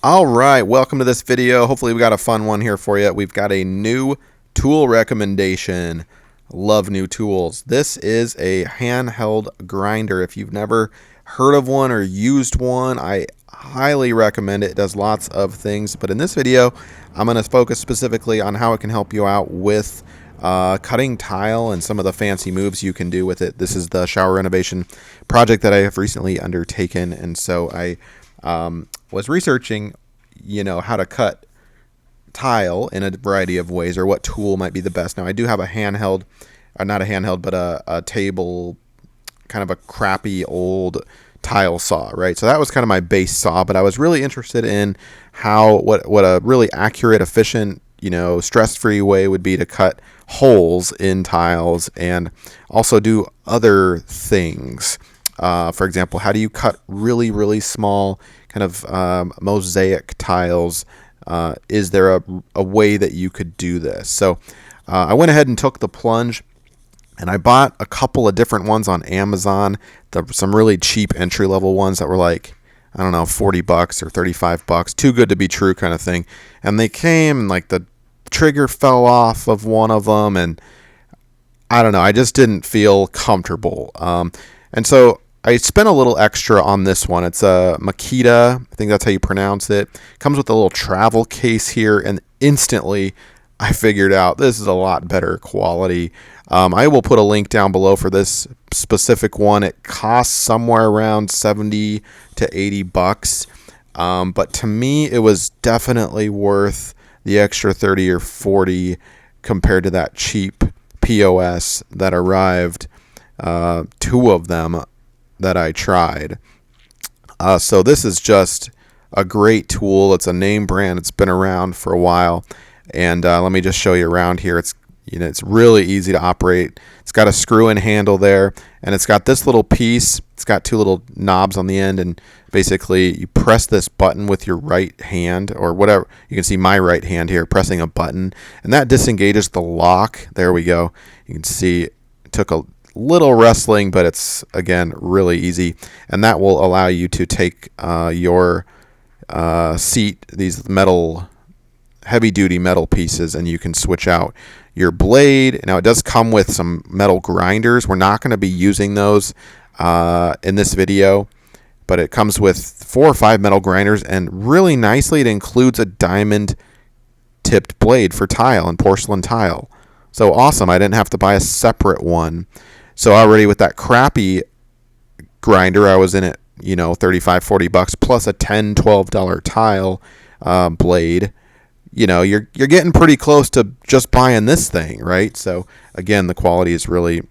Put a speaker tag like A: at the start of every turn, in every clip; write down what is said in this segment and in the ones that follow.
A: All right, welcome to this video. Hopefully we got a fun one here for you. We've got a new tool recommendation. Love new tools. This is a handheld grinder. If you've never heard of one or used one, I highly recommend it. It does lots of things, but in this video, I'm going to focus specifically on how it can help you out with cutting tile and some of the fancy moves you can do with it. This is the shower renovation project that I have recently undertaken, and so I was researching, how to cut tile in a variety of ways, or what tool might be the best. Now, I do have a handheld, not a handheld, but a table, kind of a crappy old tile saw, right? So that was kind of my base saw, but I was really interested in what a really accurate, efficient, stress-free way would be to cut holes in tiles and also do other things. For example, how do you cut really, really small kind of mosaic tiles? Is there a way that you could do this? So I went ahead and took the plunge, and I bought a couple of different ones on Amazon. Some really cheap entry-level ones that were like, I don't know, $40 or $35, too good to be true kind of thing. And they came, and like the trigger fell off of one of them, and I don't know, I just didn't feel comfortable. And so I spent a little extra on this one. It's a Makita, I think that's how you pronounce it. Comes with a little travel case here, and instantly I figured out this is a lot better quality. I will put a link down below for this specific one. It costs somewhere around $70 to $80, but to me it was definitely worth the extra 30 or 40 compared to that cheap POS that arrived, two of them that I tried. So this is just a great tool. It's a name brand. It's been around for a while, and let me just show you around here. It's really easy to operate. It's got a screw-in handle there, and it's got this little piece. It's got two little knobs on the end, and basically you press this button with your right hand, or whatever. You can see my right hand here pressing a button, and that disengages the lock. There we go. You can see it took a little wrestling, but it's, again, really easy, and that will allow you to take your seat, these heavy-duty metal pieces, and you can switch out your blade. Now, it does come with some metal grinders. We're not going to be using those in this video, but it comes with 4 or 5 metal grinders, and really nicely it includes a diamond-tipped blade for tile and porcelain tile. So awesome. I didn't have to buy a separate one. So already with that crappy grinder, I was in it, $35, $40 plus a $10, $12 tile blade. You're getting pretty close to just buying this thing, right? So again, the quality is really,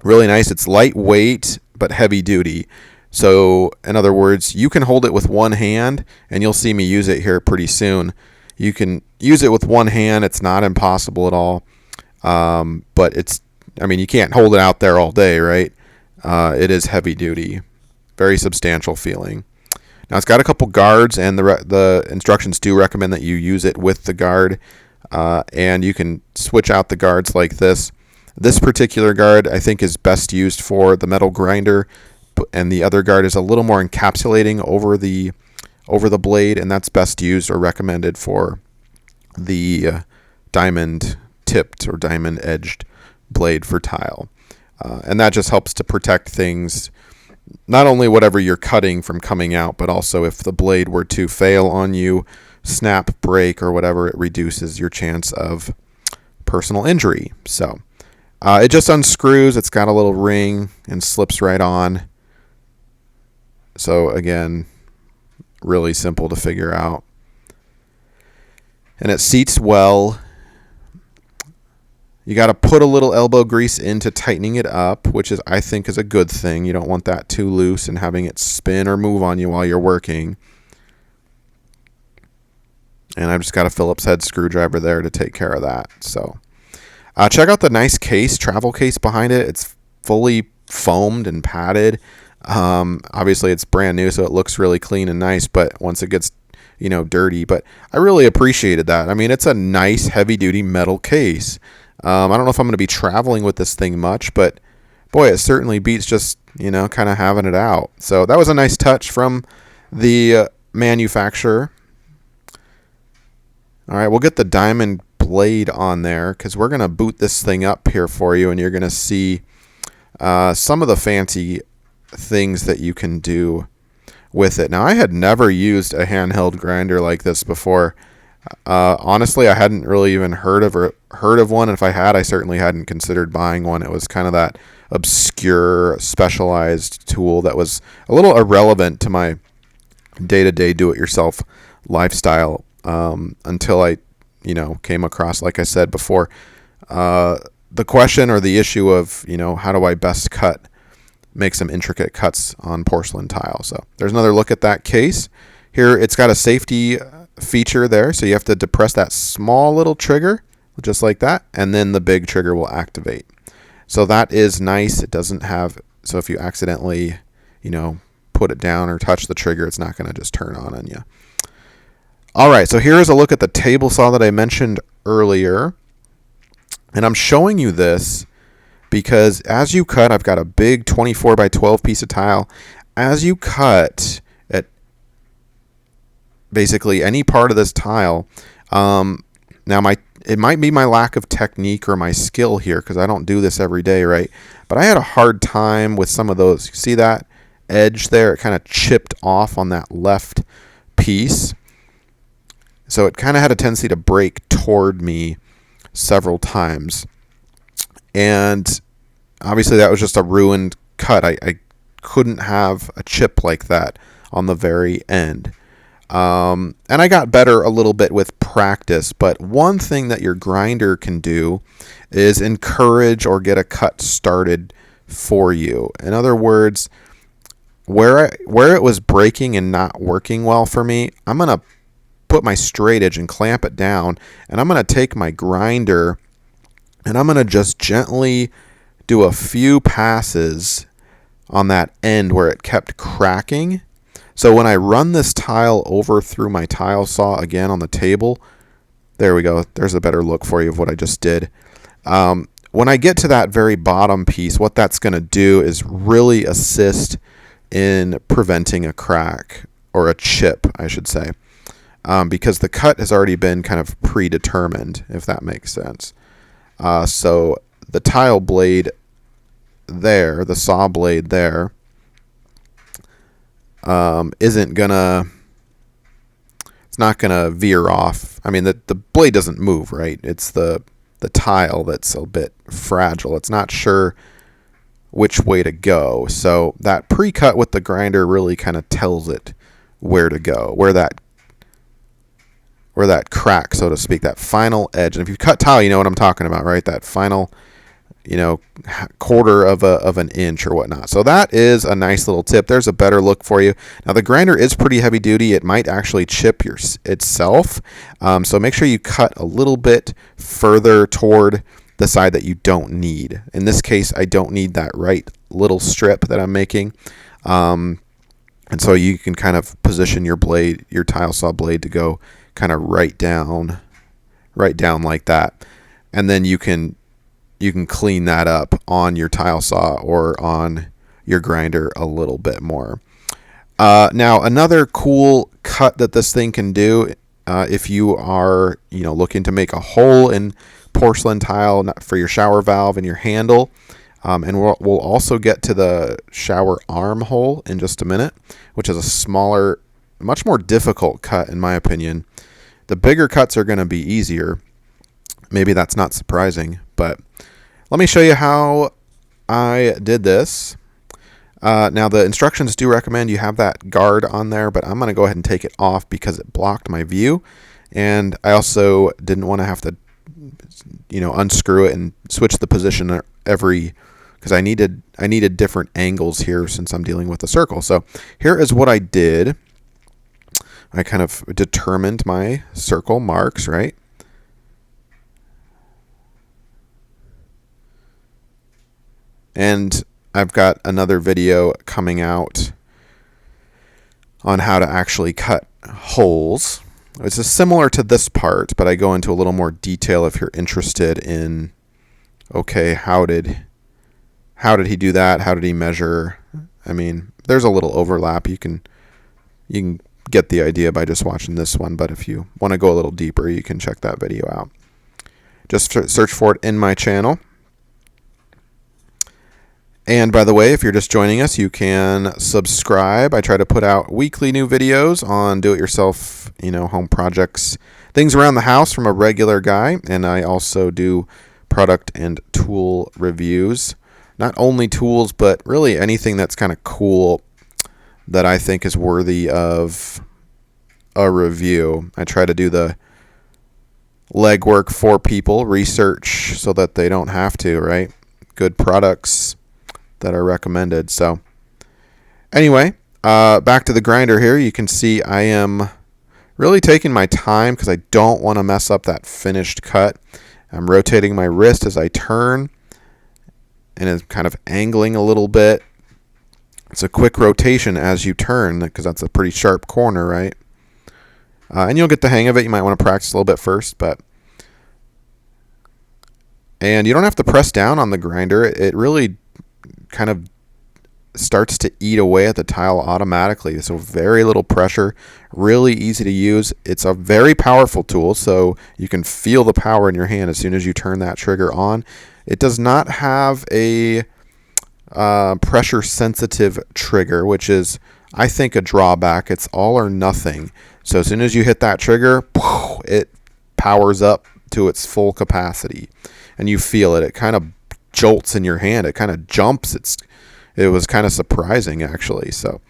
A: really nice. It's lightweight but heavy duty. So in other words, you can hold it with one hand, and you'll see me use it here pretty soon. You can use it with one hand. It's not impossible at all. But you can't hold it out there all day, right? It is heavy duty, very substantial feeling. Now, it's got a couple guards, and the instructions do recommend that you use it with the guard, and you can switch out the guards like this. This particular guard, I think, is best used for the metal grinder, and the other guard is a little more encapsulating over the blade, and that's best used or recommended for the diamond-tipped or diamond-edged blade for tile. And that just helps to protect things, not only whatever you're cutting from coming out, but also if the blade were to fail on you, snap, break, or whatever, it reduces your chance of personal injury. So it just unscrews. It's got a little ring and slips right on. So again, really simple to figure out. And it seats well. You got to put a little elbow grease into tightening it up, which I think is a good thing. You don't want that too loose and having it spin or move on you while you're working. And I've just got a Phillips head screwdriver there to take care of that. So check out the nice case, travel case behind it. It's fully foamed and padded. Obviously, it's brand new, so it looks really clean and nice, but once it gets dirty. But I really appreciated that. It's a nice heavy-duty metal case. I don't know if I'm going to be traveling with this thing much, but boy, it certainly beats just, kind of having it out. So that was a nice touch from the manufacturer. All right, we'll get the diamond blade on there because we're going to boot this thing up here for you, and you're going to see some of the fancy things that you can do with it. Now, I had never used a handheld grinder like this before. Honestly, I hadn't really even heard of one. If I had, I certainly hadn't considered buying one. It was kind of that obscure, specialized tool that was a little irrelevant to my day-to-day do-it-yourself lifestyle until I, came across, like I said before, the question or the issue of, how do I best make some intricate cuts on porcelain tile. So there's another look at that case. Here it's got a safety feature there, so you have to depress that small little trigger just like that, and then the big trigger will activate. So that is nice. It doesn't have, so if you accidentally, put it down or touch the trigger, it's not going to just turn on you. All right, so here is a look at the table saw that I mentioned earlier. And I'm showing you this because as you cut, I've got a big 24 by 12 piece of tile. As you cut at basically any part of this tile, it might be my lack of technique or my skill here because I don't do this every day, right? But I had a hard time with some of those. You see that edge there? It kind of chipped off on that left piece. So it kind of had a tendency to break toward me several times. And obviously that was just a ruined cut. I couldn't have a chip like that on the very end. And I got better a little bit with practice, but one thing that your grinder can do is encourage or get a cut started for you. In other words, where it was breaking and not working well for me, I'm going to put my straight edge and clamp it down, and I'm going to take my grinder and I'm going to just gently do a few passes on that end where it kept cracking. So when I run this tile over through my tile saw again on the table, there we go. There's a better look for you of what I just did. When I get to that very bottom piece, what that's going to do is really assist in preventing a crack, or a chip, I should say, because the cut has already been kind of predetermined, if that makes sense. So the tile blade there, the saw blade there, it's not gonna veer off. I mean, the blade doesn't move, right? It's the tile that's a bit fragile. It's not sure which way to go. So that pre-cut with the grinder really kind of tells it where to go, where that crack, so to speak, that final edge. And if you cut tile, you know what I'm talking about, right? That final, quarter of an inch or whatnot. So that is a nice little tip. There's a better look for you. Now the grinder is pretty heavy duty. It might actually chip itself. So make sure you cut a little bit further toward the side that you don't need. In this case, I don't need that right little strip that I'm making. And so you can kind of position your blade, your tile saw blade, to go kind of right down like that. And then you can clean that up on your tile saw or on your grinder a little bit more. Now, another cool cut that this thing can do, if you are looking to make a hole in porcelain tile for your shower valve and your handle, and we'll also get to the shower arm hole in just a minute, which is a smaller, much more difficult cut in my opinion. The bigger cuts are going to be easier. Maybe that's not surprising, but let me show you how I did this. Now the instructions do recommend you have that guard on there, but I'm going to go ahead and take it off because it blocked my view, and I also didn't want to have to unscrew it and switch the position because I needed different angles here since I'm dealing with a circle. So here is what I did. I kind of determined my circle marks, right? And I've got another video coming out on how to actually cut holes. It's similar to this part, but I go into a little more detail if you're interested in, okay, how did he do that? How did he measure? I mean, there's a little overlap. You can get the idea by just watching this one, but if you want to go a little deeper, you can check that video out. Just search for it in my channel. And by the way, if you're just joining us, you can subscribe. I try to put out weekly new videos on do-it-yourself, home projects, things around the house from a regular guy. And I also do product and tool reviews. Not only tools, but really anything that's kind of cool that I think is worthy of a review. I try to do the legwork for people, research so that they don't have to, right? Good products that are recommended. So anyway, back to the grinder here. You can see I am really taking my time because I don't want to mess up that finished cut. I'm rotating my wrist as I turn, and it's kind of angling a little bit. It's a quick rotation as you turn because that's a pretty sharp corner, right? And you'll get the hang of it. You might want to practice a little bit first, and you don't have to press down on the grinder. It really kind of starts to eat away at the tile automatically. So very little pressure, really easy to use. It's a very powerful tool, so you can feel the power in your hand as soon as you turn that trigger on. It does not have a pressure sensitive trigger, which is, I think, a drawback. It's all or nothing. So as soon as you hit that trigger, it powers up to its full capacity, and you feel it. It kind of jolts in your hand. It kind of jumps. It was kind of surprising, actually. So,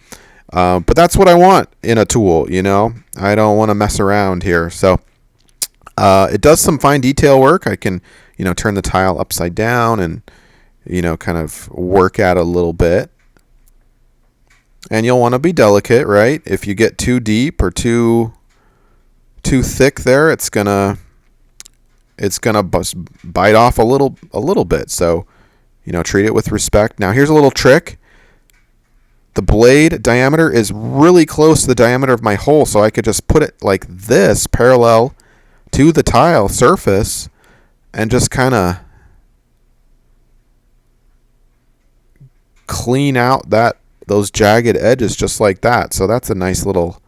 A: but that's what I want in a tool. I don't want to mess around here. So it does some fine detail work. I can, turn the tile upside down and, kind of work at a little bit. And you'll want to be delicate, right? If you get too deep or too thick there, it's gonna bite off a little bit. So, treat it with respect. Now, here's a little trick. The blade diameter is really close to the diameter of my hole, so I could just put it like this, parallel to the tile surface, and just kind of clean out those jagged edges just like that. So that's a nice little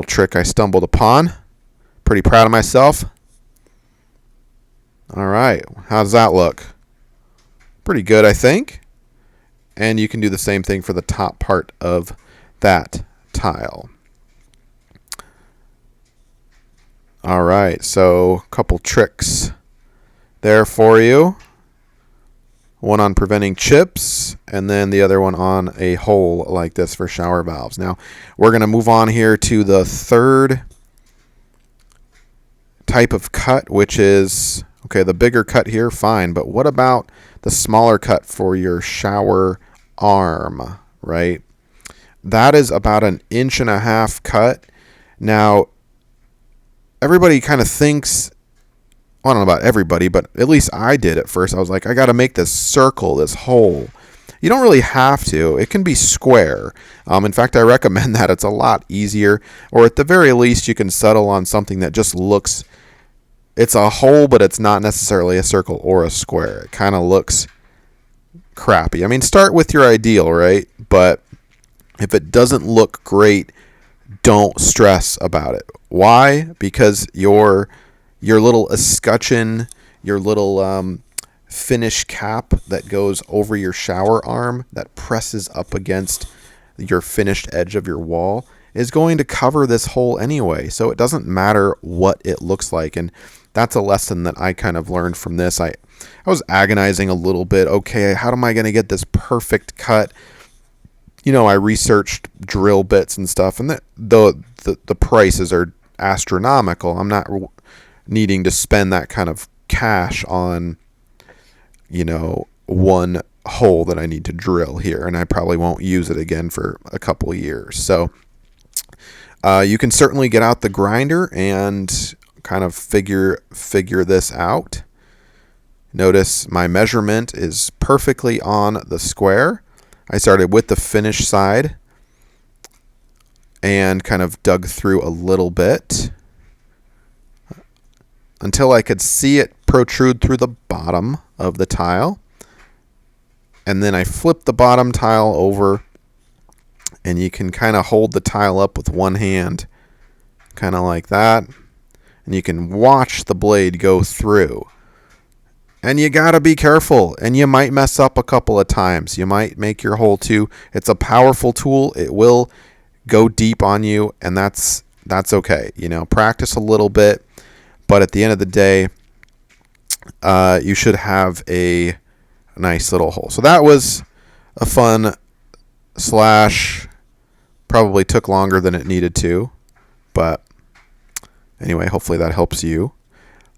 A: trick I stumbled upon. Pretty proud of myself. All right, how does that look? Pretty good, I think. And you can do the same thing for the top part of that tile. All right, so a couple tricks there for you. One on preventing chips, and then the other one on a hole like this for shower valves. Now, we're going to move on here to the third type of cut, which is, okay, the bigger cut here, fine, but what about the smaller cut for your shower arm, right? That is about 1.5 inches cut. Now, everybody kind of thinks, well, I don't know about everybody, but at least I did at first. I was like, I got to make this circle, this hole. You don't really have to. It can be square. In fact, I recommend that. It's a lot easier. Or at the very least, you can settle on something that just looks, it's a hole, but it's not necessarily a circle or a square. It kind of looks crappy. I mean, start with your ideal, right? But if it doesn't look great, don't stress about it. Why? Because your little escutcheon, your little finish cap that goes over your shower arm that presses up against your finished edge of your wall is going to cover this hole anyway. So it doesn't matter what it looks like. And that's a lesson that I kind of learned from this. I was agonizing a little bit. Okay, how am I going to get this perfect cut? I researched drill bits and stuff, and the prices are astronomical. I'm not needing to spend that kind of cash on, one hole that I need to drill here, and I probably won't use it again for a couple of years. So you can certainly get out the grinder and kind of figure this out. Notice my measurement is perfectly on the square. I started with the finish side and kind of dug through a little bit until I could see it protrude through the bottom of the tile. And then I flipped the bottom tile over And you can kind of hold the tile up with one hand, kind of like that. And you can watch the blade go through. And you got to be careful, and you might mess up a couple of times. You might make your hole too. It's a powerful tool. It will go deep on you, and that's okay. You know, practice a little bit, but at the end of the day, you should have a nice little hole. So that was a fun slash, probably took longer than it needed to, but anyway, hopefully that helps you.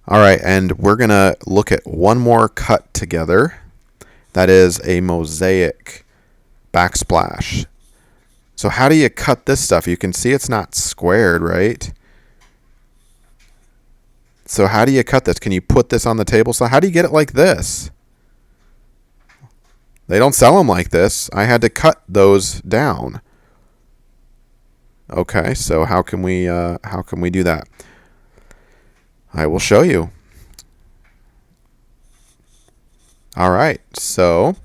A: All right, and we're going to look at one more cut together. That is a mosaic backsplash. So how do you cut this stuff? You can see it's not squared, right? So how do you cut this? Can you put this on the table? So how do you get it like this? They don't sell them like this. I had to cut those down. Okay, so how can we do that? I will show you. All right, so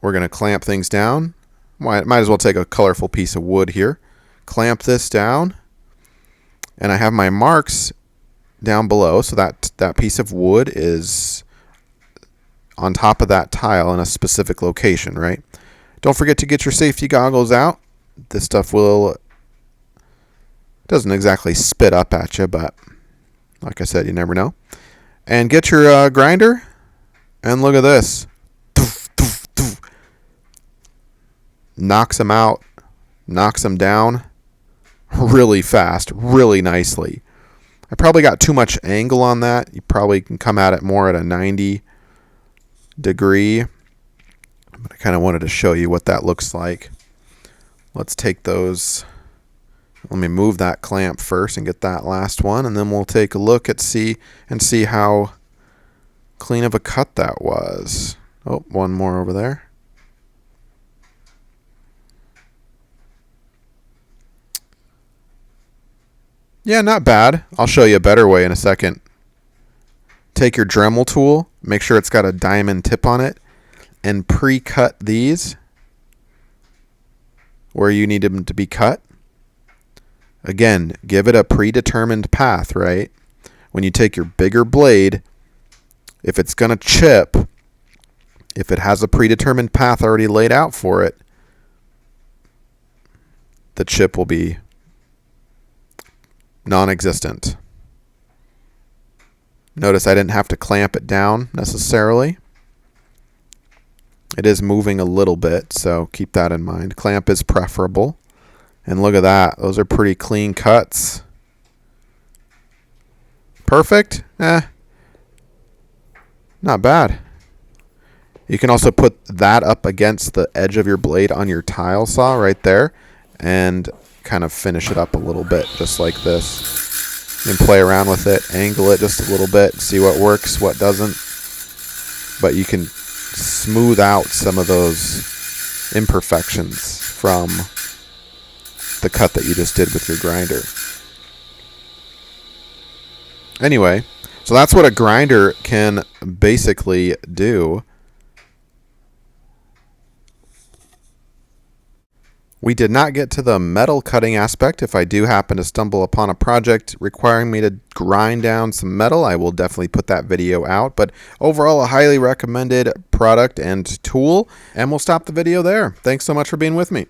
A: we're going to clamp things down. Might as well take a colorful piece of wood here. Clamp this down. And I have my marks down below, so that piece of wood is on top of that tile in a specific location, right? Don't forget to get your safety goggles out. This stuff doesn't exactly spit up at you, but like I said, you never know. And get your grinder, and look at this. Knocks them out, knocks them down really fast, really nicely. I probably got too much angle on that. You probably can come at it more at a 90 degree. But I kind of wanted to show you what that looks like. Let's take those. Let me move that clamp first and get that last one, and then we'll take a look at see how clean of a cut that was. Oh, one more over there. Yeah, not bad. I'll show you a better way in a second. Take your Dremel tool, make sure it's got a diamond tip on it, and pre-cut these where you need them to be cut. Again, give it a predetermined path, right? When you take your bigger blade, if it's going to chip, if it has a predetermined path already laid out for it, the chip will be non-existent. Notice I didn't have to clamp it down necessarily. It is moving a little bit, so keep that in mind. Clamp is preferable. And look at that. Those are pretty clean cuts. Perfect? Not bad. You can also put that up against the edge of your blade on your tile saw right there and kind of finish it up a little bit, just like this. You can play around with it, angle it just a little bit, see what works, what doesn't. But you can smooth out some of those imperfections from the cut that you just did with your grinder. Anyway, so that's what a grinder can basically do. We did not get to the metal cutting aspect. If I do happen to stumble upon a project requiring me to grind down some metal, I will definitely put that video out. But overall, a highly recommended product and tool. And we'll stop the video there. Thanks so much for being with me.